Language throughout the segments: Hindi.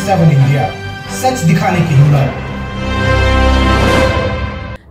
7 इंडिया, सच दिखाने की हिम्मत।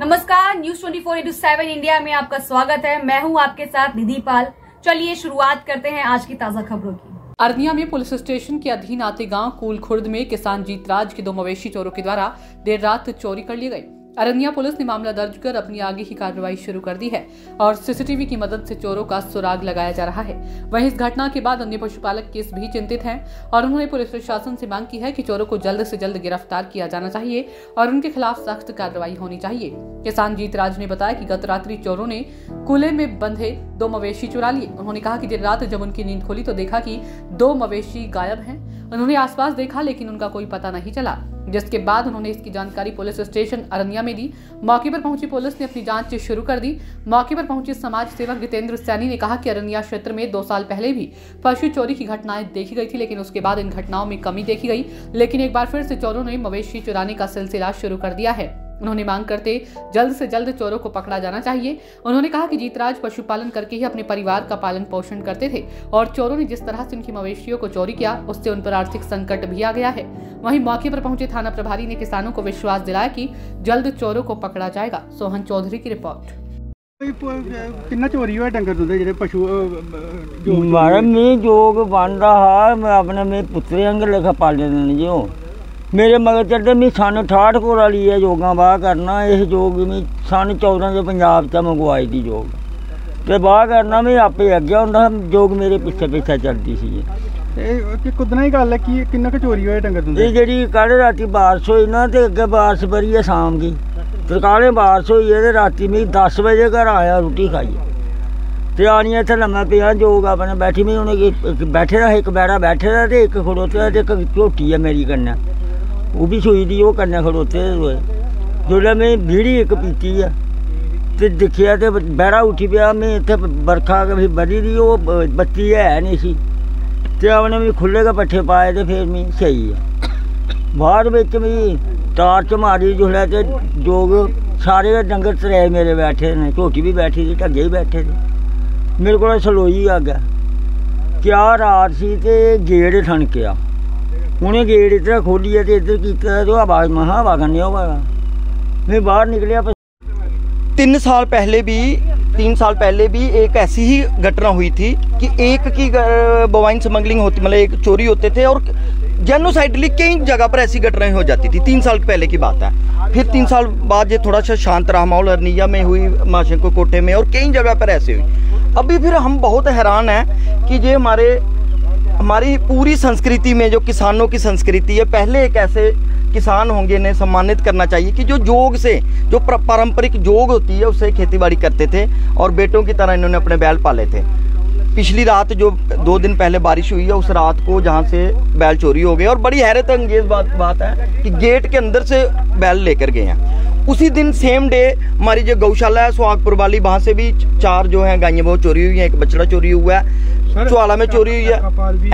नमस्कार, न्यूज 24/7 इंडिया में आपका स्वागत है। मैं हूं आपके साथ निधि पाल। चलिए शुरुआत करते हैं आज की ताजा खबरों की। अरनिया में पुलिस स्टेशन के अधीन आते गांव कूल खुर्द में किसान जीतराज के 2 मवेशी चोरों के द्वारा देर रात चोरी कर ली गई। अरनिया पुलिस ने मामला दर्ज कर अपनी आगे की कार्रवाई शुरू कर दी है और सीसीटीवी की मदद से चोरों का सुराग लगाया जा रहा है। वहीं इस घटना के बाद अन्य पशुपालक केस भी चिंतित हैं और उन्होंने पुलिस प्रशासन से मांग की है कि चोरों को जल्द से जल्द गिरफ्तार किया जाना चाहिए और उनके खिलाफ सख्त कार्रवाई होनी चाहिए। किसान जीतराज ने बताया कि गत रात्रि चोरों ने कूले में बंधे 2 मवेशी चुरा लिए। उन्होंने कहा कि देर रात जब उनकी नींद खुली तो देखा कि 2 मवेशी गायब हैं। उन्होंने आसपास देखा लेकिन उनका कोई पता नहीं चला, जिसके बाद उन्होंने इसकी जानकारी पुलिस स्टेशन अरनिया में दी। मौके पर पहुंची पुलिस ने अपनी जांच शुरू कर दी। मौके पर पहुंचे समाज सेवक जितेंद्र सैनी ने कहा कि अरनिया क्षेत्र में 2 साल पहले भी पशु चोरी की घटनाएं देखी गई थी, लेकिन उसके बाद इन घटनाओं में कमी देखी गई। लेकिन एक बार फिर से चोरों ने मवेशी चुराने का सिलसिला शुरू कर दिया है। उन्होंने मांग करते जल्द से जल्द चोरों को पकड़ा जाना चाहिए। उन्होंने कहा कि जीतराज पशुपालन करके ही अपने परिवार का पालन पोषण करते थे और चोरों ने जिस तरह से उनकी मवेशियों को चोरी किया उससे उन पर आर्थिक संकट भी आ गया है। वहीं मौके पर पहुंचे थाना प्रभारी ने किसानों को विश्वास दिलाया कि जल्द चोरों को पकड़ा जाएगा। सोहन चौधरी की रिपोर्ट। कितना चोरी हुआ डंगर दुध जेडे पशु मारे में जोग बन रहा। मैं अपने में पुत्रे अंग लेखा पाले जो मेरे मगर चढ़ते मैं सन 68 को वाली है जोगा बाह करना। इस जोग में सन 14 जो पंजाब च मंगवाई थी जोग तो बाह करना मैं आपे अगे होंदा जोग मेरे पिछे पिछे चलती सी। कुदना ही गल है कि किन्ना क चोरी हुआ डंगर दुध। ये जी कल राती बारिश हुई ना तो अगे बारिश बरी है शाम की तरकाले बारिश हुई है तो राती में 10 बजे घर आया रोटी खाइए तो आनिया इतने लम्मा पिया जोग अपने बैठी में उन्हें बैठे रहा एक बैड़ा बैठे रहा तो एक खड़ोते एक झोटी है मेरी कन्या वो भी सुई दी वो कन्या खड़ोते हुए जो मैं बीड़ी एक पीती है तो दिखिया तो बैड़ा उठी पिया मैं इतने बरखा कभी बरी दी वो बत्ती है नहीं सी तो अपने भी खुले का पट्ठे पाए तो फिर मैं सही है बाहर बिच भी टार्च मारी जुड़ा तो जोग सारे डंगर त्रै मेरे बैठे ने झोटी भी बैठी थी ढगे भी बैठे थे मेरे को सलोई आ गया क्या रात सी तो गेट ठनकिया उन्हें गेट इधर खोली है तो इधर किया तो आवाज महा हवा करनी होगा मैं बाहर निकलिया। 3 साल पहले भी एक ऐसी ही घटना हुई थी कि एक की बोवाइन स्मगलिंग होती मतलब एक चोरी होते थे और जेनोसाइडली कई जगह पर ऐसी घटनाएं हो जाती थी। 3 साल पहले की बात है। फिर 3 साल बाद ये थोड़ा सा शांत रहा माहौल। अरनिया में हुई, माशेको कोठे में और कई जगह पर ऐसे हुई। अभी फिर हम बहुत हैरान हैं कि ये हमारी पूरी संस्कृति में जो किसानों की संस्कृति है, पहले एक ऐसे किसान होंगे इन्हें सम्मानित करना चाहिए कि जो जोग से जो पारंपरिक जोग होती है उससे खेतीबाड़ी करते थे और बेटों की तरह इन्होंने अपने बैल पाले थे। पिछली रात जो 2 दिन पहले बारिश हुई है उस रात को जहाँ से बैल चोरी हो गए और बड़ी हैरत अंगेज बात है कि गेट के अंदर से बैल लेकर गए हैं। उसी दिन सेम डे हमारी जो गौशाला है सुहागपुर वाली वहाँ से भी 4 जो हैं गायें वो चोरी हुई हैं। एक बछड़ा चोरी हुआ है, चौला में चोरी हुई है,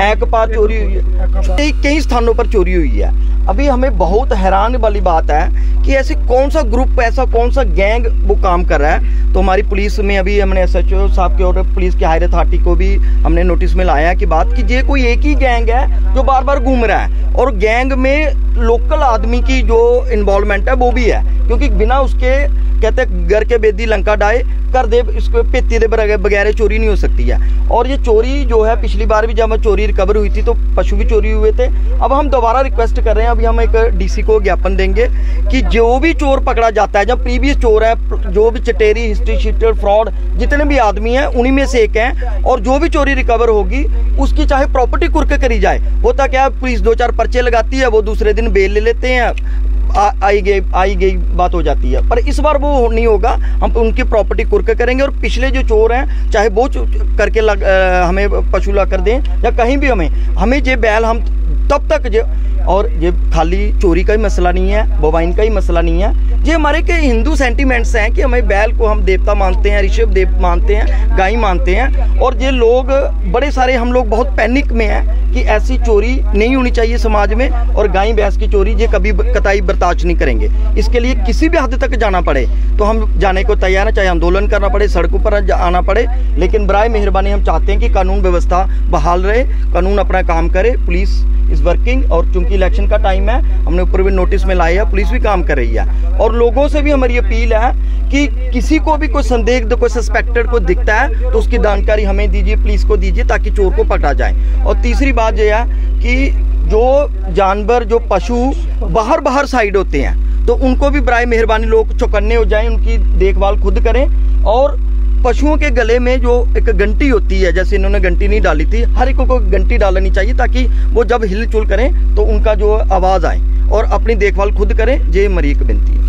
एकपार चोरी हुई है, कई स्थानों पर चोरी हुई है। अभी हमें बहुत हैरान वाली बात है कि ऐसे कौन सा ग्रुप, ऐसा कौन सा गैंग वो काम कर रहा है। तो हमारी पुलिस में अभी हमने SHO साहब के और पुलिस के हायर अथॉरिटी को भी हमने नोटिस में लाया कि बात कि ये कोई एक ही गैंग है जो बार बार घूम रहा है और गैंग में लोकल आदमी की जो इन्वॉल्वमेंट है वो भी है, क्योंकि बिना उसके कहते घर के बेदी लंका डाए कर दे इसको पेती दे बगैर चोरी नहीं हो सकती है। और ये चोरी जो है पिछली बार भी जब चोरी रिकवर हुई थी तो पशु भी चोरी हुए थे। अब हम दोबारा रिक्वेस्ट कर रहे हैं, अभी हम एक DC को ज्ञापन देंगे कि जो भी चोर पकड़ा जाता है, जब प्रीवियस चोर है, जो भी चटेरी, हिस्ट्री शीटर, फ्रॉड जितने भी आदमी हैं उन्हीं में से एक हैं और जो भी चोरी रिकवर होगी उसकी चाहे प्रॉपर्टी कुर्क करी जाए। होता क्या है पुलिस 2-4 पर्चे लगाती है, वो दूसरे दिन बेल ले लेते हैं, आई गई बात हो जाती है। पर इस बार वो नहीं होगा, हम उनकी प्रॉपर्टी कुर्क करेंगे और पिछले जो चोर हैं चाहे वो करके हमें पशु ला कर दें या कहीं भी हमें ये बैल हम तब तक और ये खाली चोरी का ही मसला नहीं है, बोवाइन का ही मसला नहीं है, ये हमारे के हिंदू सेंटिमेंट्स हैं कि हमें बैल को हम देवता मानते हैं, ऋषभ देव मानते हैं, गाय मानते हैं। और ये लोग बड़े सारे हम लोग बहुत पैनिक में हैं कि ऐसी चोरी नहीं होनी चाहिए समाज में और गाय भैंस की चोरी ये कभी कतई बर्दाश्त नहीं करेंगे। इसके लिए किसी भी हद तक जाना पड़े तो हम जाने को तैयार हैं, चाहे आंदोलन करना पड़े, सड़कों पर आना पड़े, लेकिन बराए मेहरबानी हम चाहते हैं कि कानून व्यवस्था बहाल रहे, कानून अपना काम करे, पुलिस इज वर्किंग। और चूंकि इलेक्शन का टाइम है, हमने ऊपर भी नोटिस में लाया है, पुलिस भी काम कर रही है। और लोगों से भी हमारी अपील है कि किसी को भी कोई संदिग्ध, कोई सस्पेक्टेड को दिखता है तो उसकी जानकारी हमें दीजिए, पुलिस को दीजिए, ताकि चोर को पकड़ा जाए। और तीसरी बात यह है कि जो जानवर, जो पशु बाहर साइड होते हैं, तो उनको भी बराए मेहरबानी लोग चौकन्ने हो जाएं, उनकी देखभाल खुद करें। और पशुओं के गले में जो एक घंटी होती है, जैसे इन्होंने घंटी नहीं डाली थी, हर एक को घंटी डालनी चाहिए, ताकि वो जब हिलचुल करें तो उनका जो आवाज़ आए। और अपनी देखभाल खुद करें, ये मेरी एक विनती है।